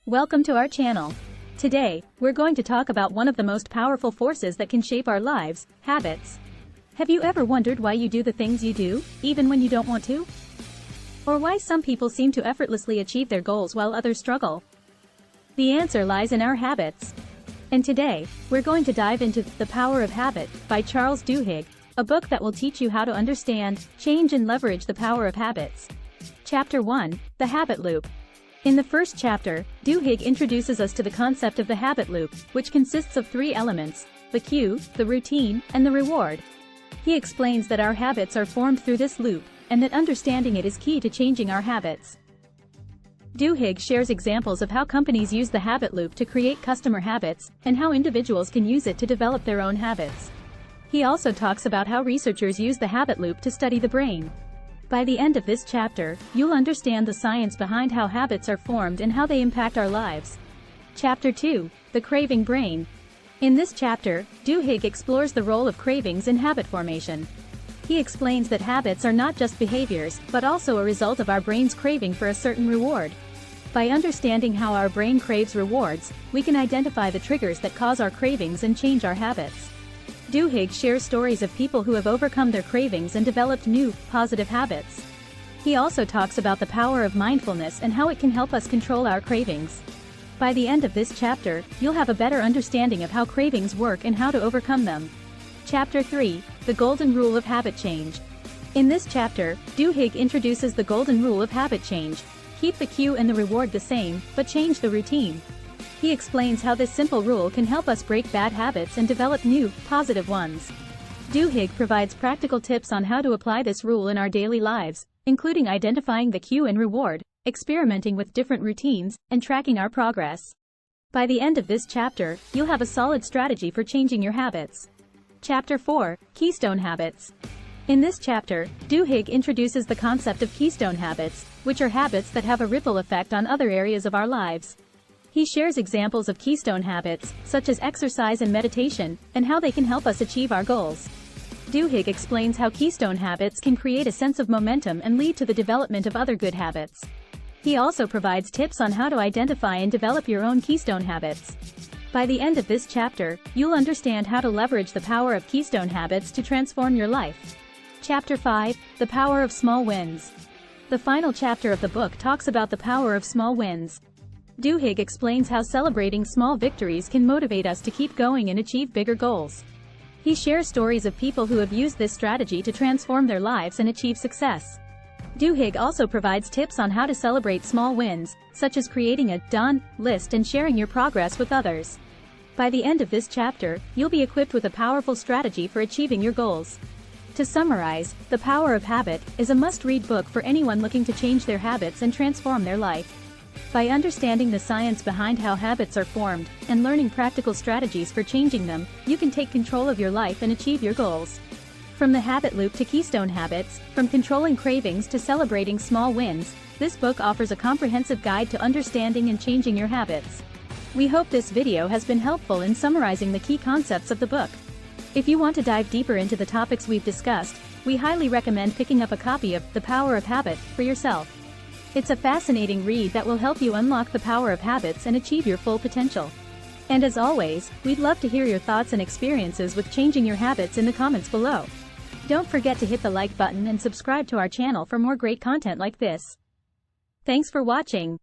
Welcome to our channel. Today, we're going to talk about one of the most powerful forces that can shape our lives, habits. Have you ever wondered why you do the things you do, even when you don't want to? Or why some people seem to effortlessly achieve their goals while others struggle? The answer lies in our habits. And today, we're going to dive into The Power of Habit by Charles Duhigg, a book that will teach you how to understand, change and leverage the power of habits. Chapter 1, The Habit Loop. In the first chapter, Duhigg introduces us to the concept of the habit loop, which consists of three elements: the cue, the routine, and the reward. He explains that our habits are formed through this loop, and that understanding it is key to changing our habits. Duhigg shares examples of how companies use the habit loop to create customer habits, and how individuals can use it to develop their own habits. He also talks about how researchers use the habit loop to study the brain. By the end of this chapter, you'll understand the science behind how habits are formed and how they impact our lives. Chapter 2, The Craving Brain. In this chapter, Duhigg explores the role of cravings in habit formation. He explains that habits are not just behaviors, but also a result of our brain's craving for a certain reward. By understanding how our brain craves rewards, we can identify the triggers that cause our cravings and change our habits. Duhigg shares stories of people who have overcome their cravings and developed new, positive habits. He also talks about the power of mindfulness and how it can help us control our cravings. By the end of this chapter, you'll have a better understanding of how cravings work and how to overcome them. Chapter 3, The Golden Rule of Habit Change. In this chapter, Duhigg introduces the golden rule of habit change: keep the cue and the reward the same, but change the routine. He explains how this simple rule can help us break bad habits and develop new, positive ones. Duhigg provides practical tips on how to apply this rule in our daily lives, including identifying the cue and reward, experimenting with different routines, and tracking our progress. By the end of this chapter, you'll have a solid strategy for changing your habits. Chapter 4, Keystone Habits. In this chapter, Duhigg introduces the concept of keystone habits, which are habits that have a ripple effect on other areas of our lives. He shares examples of keystone habits, such as exercise and meditation, and how they can help us achieve our goals. Duhigg explains how keystone habits can create a sense of momentum and lead to the development of other good habits. He also provides tips on how to identify and develop your own keystone habits. By the end of this chapter, you'll understand how to leverage the power of keystone habits to transform your life. Chapter 5, The Power of Small Wins. The final chapter of the book talks about the power of small wins. Duhigg explains how celebrating small victories can motivate us to keep going and achieve bigger goals. He shares stories of people who have used this strategy to transform their lives and achieve success. Duhigg also provides tips on how to celebrate small wins, such as creating a done list and sharing your progress with others. By the end of this chapter, you'll be equipped with a powerful strategy for achieving your goals. To summarize, The Power of Habit is a must-read book for anyone looking to change their habits and transform their life. By understanding the science behind how habits are formed, and learning practical strategies for changing them, you can take control of your life and achieve your goals. From the habit loop to keystone habits, from controlling cravings to celebrating small wins, this book offers a comprehensive guide to understanding and changing your habits. We hope this video has been helpful in summarizing the key concepts of the book. If you want to dive deeper into the topics we've discussed, we highly recommend picking up a copy of The Power of Habit for yourself. It's a fascinating read that will help you unlock the power of habits and achieve your full potential. And as always, we'd love to hear your thoughts and experiences with changing your habits in the comments below. Don't forget to hit the like button and subscribe to our channel for more great content like this. Thanks for watching.